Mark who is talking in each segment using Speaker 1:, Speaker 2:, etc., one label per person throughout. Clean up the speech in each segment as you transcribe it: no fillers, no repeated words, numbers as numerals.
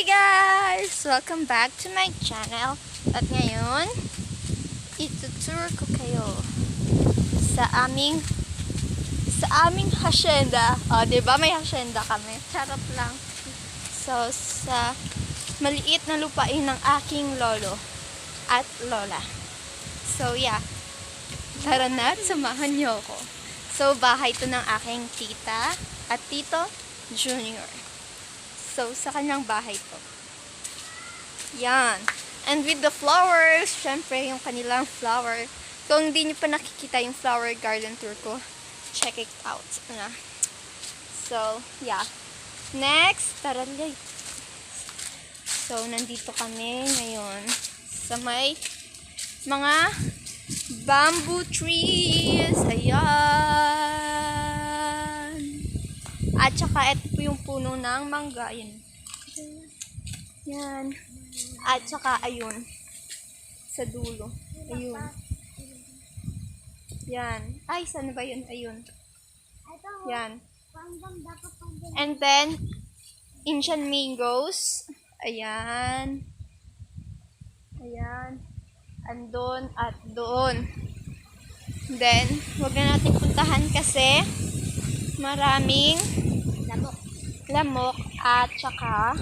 Speaker 1: guys! Welcome back to my channel. At ngayon, itutour ko kayo sa aming hacienda. Diba may hacienda kami? Charot lang. So, sa maliit na lupain ng aking lolo at lola. So, yeah. Tara na at samahan niyo ako. So, bahay to ng aking tita at tito Junior. So, sa kanyang bahay to. Yan. And with the flowers, syempre yung kanilang flower. Kung hindi nyo pa nakikita yung flower garden tour ko, check it out. So, yeah. Next, tara light. So, nandito kami ngayon sa may mga bamboo trees. Ayan. At saka, ito po yung puno ng mangga. Ayan. Yan. At saka, ayun. Sa dulo. Ayun. Yan. Ay, saan ba yun? Ayun. Yan. And then, Indian mangoes. Ayan. Ayan. Andun at doon. Then, huwag na natin puntahan kasi maraming lamok at saka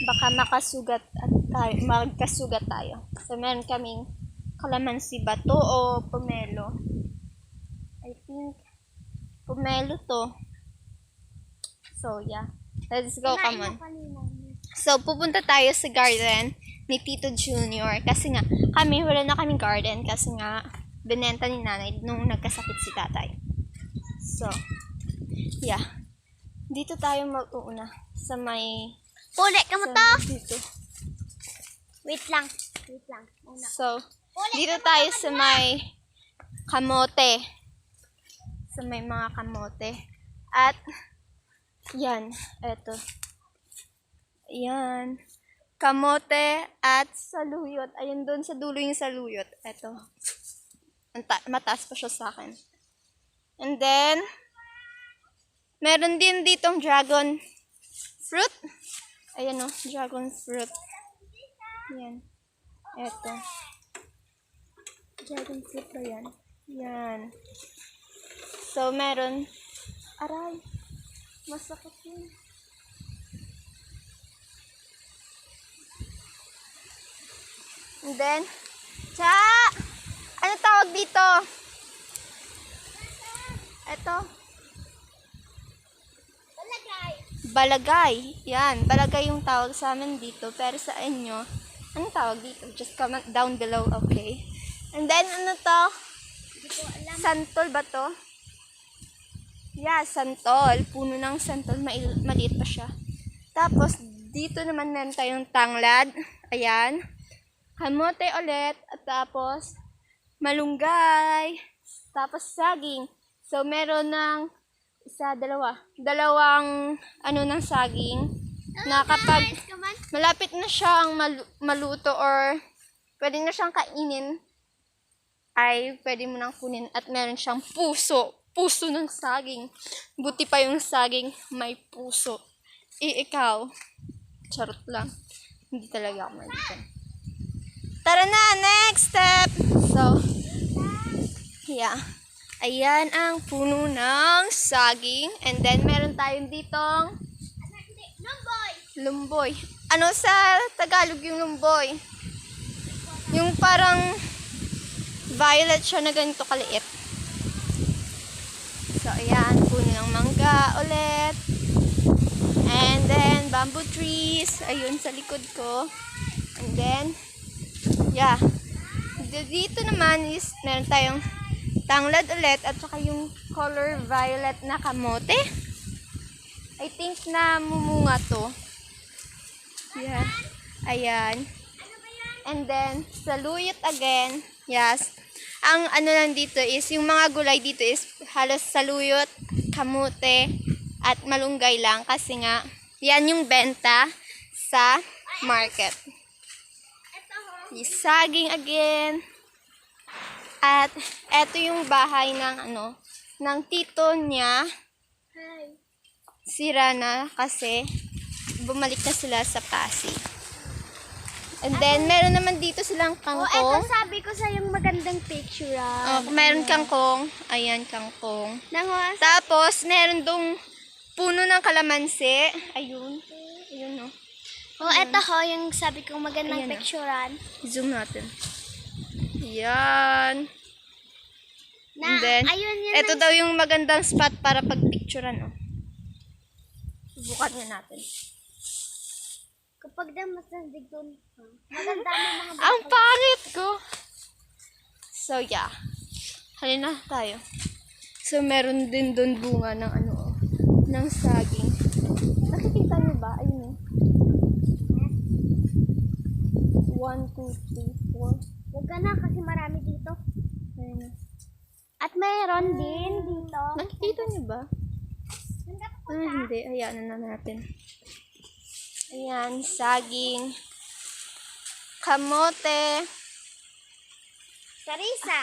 Speaker 1: baka magkasugat tayo. So, meron kaming kalamansi ba to o pomelo? I think pomelo to. So, yeah. Let's go, come on. So, pupunta tayo sa garden ni Tito Junior. Kasi nga, wala na kaming garden. Kasi nga, binenta ni nanay nung nagkasakit si tatay. So, yeah. Dito tayo mag-uuna sa may...
Speaker 2: Puli ka mo to!
Speaker 1: Dito.
Speaker 2: Wait lang. Una.
Speaker 1: So, dito tayo sa may kamote. Sa may mga kamote. At, yan. Eto. Yan. Kamote at saluyot. Ayun doon sa dulo yung saluyot. Eto. Mataas pa siya sa akin. And then, meron din ditong dragon fruit. Ayan o, dragon fruit. Yan. Eto. Dragon fruit ba yan? Yan. So, meron. Aray. Masakit yun. And then, ano tawag dito? Eto. Balagay. Yan. Balagay yung tawag sa amin dito. Pero sa inyo, anong tawag dito? Just comment down below, okay? And then, ano to? Santol ba to? Yeah, santol. Puno ng santol. Maliit pa siya. Tapos, dito naman meron tayong tanglad. Ayan. Kamote ulit. At tapos, malunggay. Tapos, saging. So, meron ng dalawang ng saging na kapag malapit na siyang maluto or pwede na siyang kainin, ay pwede mo nang kunin at meron siyang puso ng saging. Buti pa yung saging may puso. Ikaw, charot lang. Hindi talaga ako malitan. Tara na, next step! So, yeah. Ayan ang puno ng saging. And then, meron tayong ditong lumboy. Ano sa Tagalog yung lumboy? Yung parang violet siya na ganito kaliit. So, ayan. Puno ng mangga ulit. And then, bamboo trees. Ayun sa likod ko. And then, yeah. Dito naman is, meron tayong tanglad ulit at saka yung color violet na kamote. I think na mumunga to. Yeah. Ayan. And then, saluyot again. Yes. Ang lang dito is, yung mga gulay dito is halos saluyot, kamote, at malunggay lang. Kasi nga, yan yung benta sa market. Saging again. At eto yung bahay ng tito niya. Sira na kasi bumalik na sila sa Pasig. And then, meron naman dito silang
Speaker 2: Oh,
Speaker 1: kangkong.
Speaker 2: eto sabi ko sa yung magandang picture.
Speaker 1: Meron kangkong. Ayan, kangkong.
Speaker 2: Nanguha.
Speaker 1: Tapos, meron dong puno ng kalamansi. Ayun. Ayun, no.
Speaker 2: Oh, eto ho, yung sabi ko magandang
Speaker 1: Ayan,
Speaker 2: picturean.
Speaker 1: Zoom natin. Yan.
Speaker 2: Na,
Speaker 1: And then,
Speaker 2: ayun yun.
Speaker 1: ito daw yung magandang spot para pagpicturean, oh. Subukan nga natin.
Speaker 2: Kapag daw masandig doon, maganda mo mga
Speaker 1: Ang pangit ko! So, yeah. Halina tayo. So, meron din doon bunga ng ano, oh, ng saging. Nakikita niyo ba? Ayun, oh. 1, 2, 3, 4.
Speaker 2: Huwag ka na kasi marami dito.
Speaker 1: Ayun, oh.
Speaker 2: At mayroon din dito.
Speaker 1: Nakikita niyo ba?
Speaker 2: Nandap ko
Speaker 1: Hindi. Hayaan na natin. Ayan, saging. Kamote.
Speaker 2: Sarisa.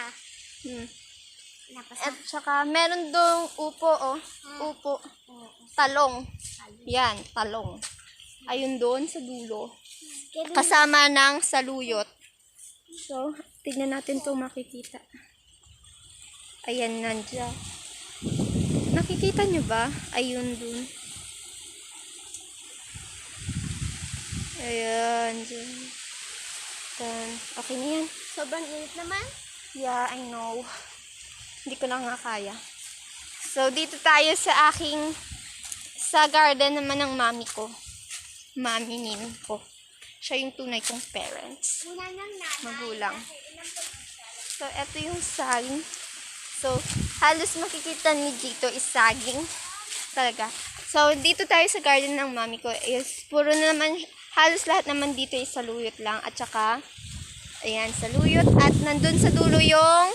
Speaker 1: Hmm.
Speaker 2: Napasa.
Speaker 1: At saka, meron dong upo, oh. Upo. Talong. Yan, talong. Ayun doon sa dulo. Kasama ng saluyot. So, tignan natin to makikita. Ayan, nandiyan. Nakikita nyo ba? Ayun dun. Ayan, dyan. Okay na yan.
Speaker 2: Sobrang init naman.
Speaker 1: Yeah, I know. Hindi ko na nga kaya. So, dito tayo sa garden naman ng mami ko. Mami Nin ko. Siya yung tunay kong parents.
Speaker 2: Una ng nanay.
Speaker 1: Magulang. So, eto yung saging. So, halos makikita ni dito is saging. Talaga. So, dito tayo sa garden ng mami ko is puro na naman, halos lahat naman dito is saluyot lang. At saka, ayan, saluyot. At nandun sa dulo yung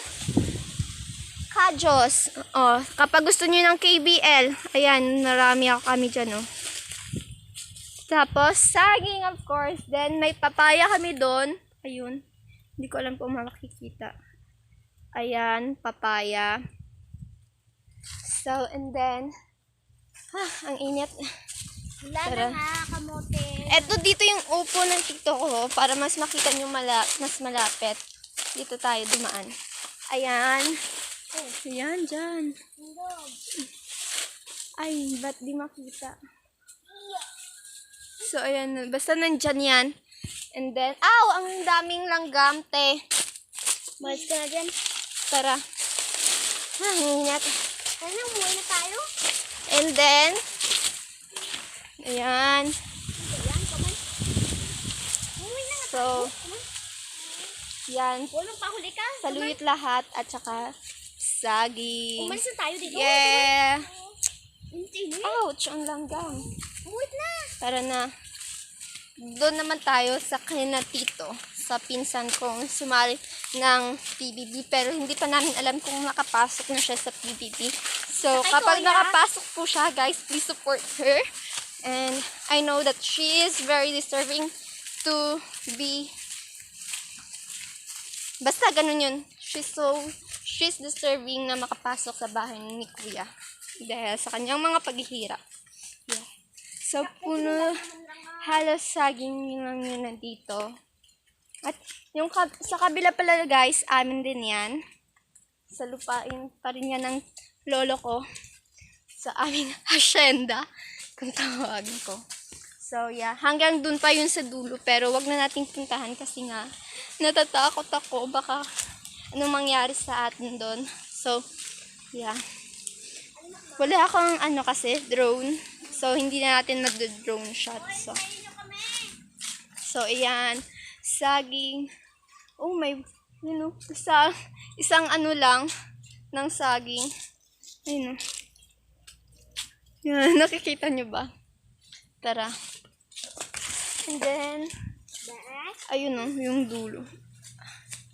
Speaker 1: kajos. Oh, kapag gusto niyo ng KBL, ayan, marami ako kami dyan, oh. Tapos, saging, of course. Then, may papaya kami doon. Ayun. Hindi ko alam kung makikita. Ayan, papaya. So, and then, ang init.
Speaker 2: Wala
Speaker 1: Tara.
Speaker 2: na nga, kamote.
Speaker 1: Eto, dito yung upo ng TikTok ko para mas makita nyo mas malapit. Dito tayo dumaan. Ayan. Ayan, dyan. Ay, ba't di makita? So, ayan. Basta nandyan yan. And then, ang daming langgam, te.
Speaker 2: Malis ka na dyan.
Speaker 1: Tara. Ang init.
Speaker 2: Ano, umuwi na tayo?
Speaker 1: And then, ayan.
Speaker 2: Ayan, kaman. Umuwi na nga.
Speaker 1: So, yan.
Speaker 2: Walang pahuli ka.
Speaker 1: Saluyot lahat at saka saging.
Speaker 2: Umalis na tayo dito.
Speaker 1: Yeah.
Speaker 2: Init.
Speaker 1: Ouch, ang langgam.
Speaker 2: Umuwi na.
Speaker 1: Tara na. Doon naman tayo sa kina tito, sa pinsan kong sumali ng PBB. Pero hindi pa namin alam kung nakapasok na siya sa PBB. So,
Speaker 2: Sakay
Speaker 1: kapag
Speaker 2: Kuya.
Speaker 1: nakapasok po siya, guys, please support her. And I know that she is very deserving to be... Basta ganun yun. She's deserving na makapasok sa bahay ni Kuya. Dahil sa kanyang mga paghihirap. Yeah. So, puno, halos saging lang yun nandito. At yung sa kabila pala, guys, amin din yan. Sa lupain pa rin yan ng lolo ko. Sa aming hacienda, kung tawagin ko. So, yeah. Hanggang dun pa yun sa dulo. Pero wag na nating puntahan kasi nga, natatakot ako. Baka anong mangyari sa atin dun. So, yeah. Wala akong kasi, drone. So, hindi na natin mag-drone shot. So, ayan. Saging. Oh, may, isang lang ng saging. Ayun, yan, nakikita nyo ba? Tara. And then, ayun yung dulo.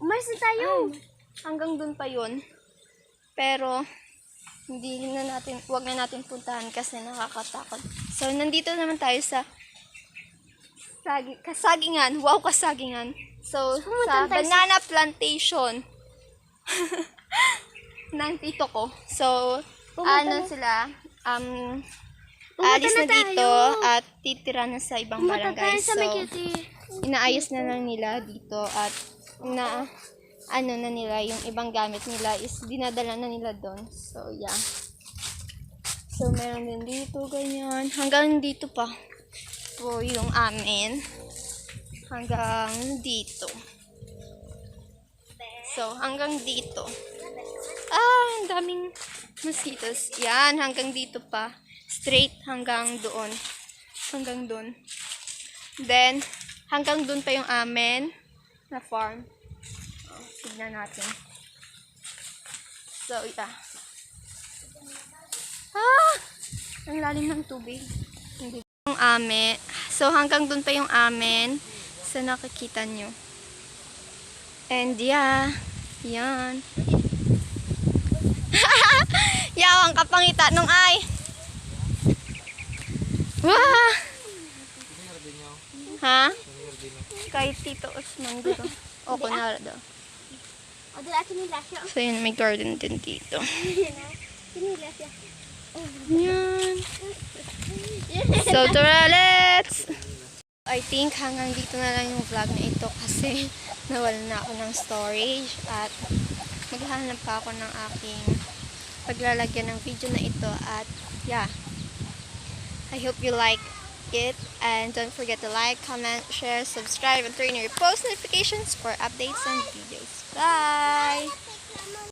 Speaker 2: Umalis na tayo.
Speaker 1: Hanggang dun pa yun. Pero, wag na natin puntahan kasi nakakatakot. So, nandito naman tayo sa kasagingan. Wow, kasagingan. So, sa banana plantation ng tito ko. So, sila, aalis na
Speaker 2: tayo.
Speaker 1: dito at titira na sa ibang
Speaker 2: Pumunta
Speaker 1: barangay.
Speaker 2: tayo sa
Speaker 1: So,
Speaker 2: may cutie.
Speaker 1: inaayos na lang nila dito at ano na nila, yung ibang gamit nila is dinadala na nila doon. So, yeah. So, meron din dito, ganyan. Hanggang dito pa. So, yung amin. Hanggang dito. So, hanggang dito. Ang daming mosquitoes. Yan, hanggang dito pa. Straight hanggang doon. Hanggang doon. Then, hanggang doon pa yung amin na farm. Oh, tignan natin. So, yeah. Ang lalim ng tubig. Hindi. Yung amin. So, hanggang doon pa yung amin. Sa nakikita nyo. And yeah. Yan. Yawang kapangita nung ay. Wah! Ha? Kay Tito Osman dito. O, kunwari daw.
Speaker 2: O, dala sinila siya.
Speaker 1: So, yun, may garden din dito.
Speaker 2: Sinila siya.
Speaker 1: Yan. So, tara, let's! I think hanggang dito na lang yung vlog na ito kasi nawalan na ako ng storage at maghahanap pa ako ng aking paglalagyan ng video na ito at yeah. I hope you like it and don't forget to like, comment, share, subscribe, and turn on your post notifications for updates and videos. Bye!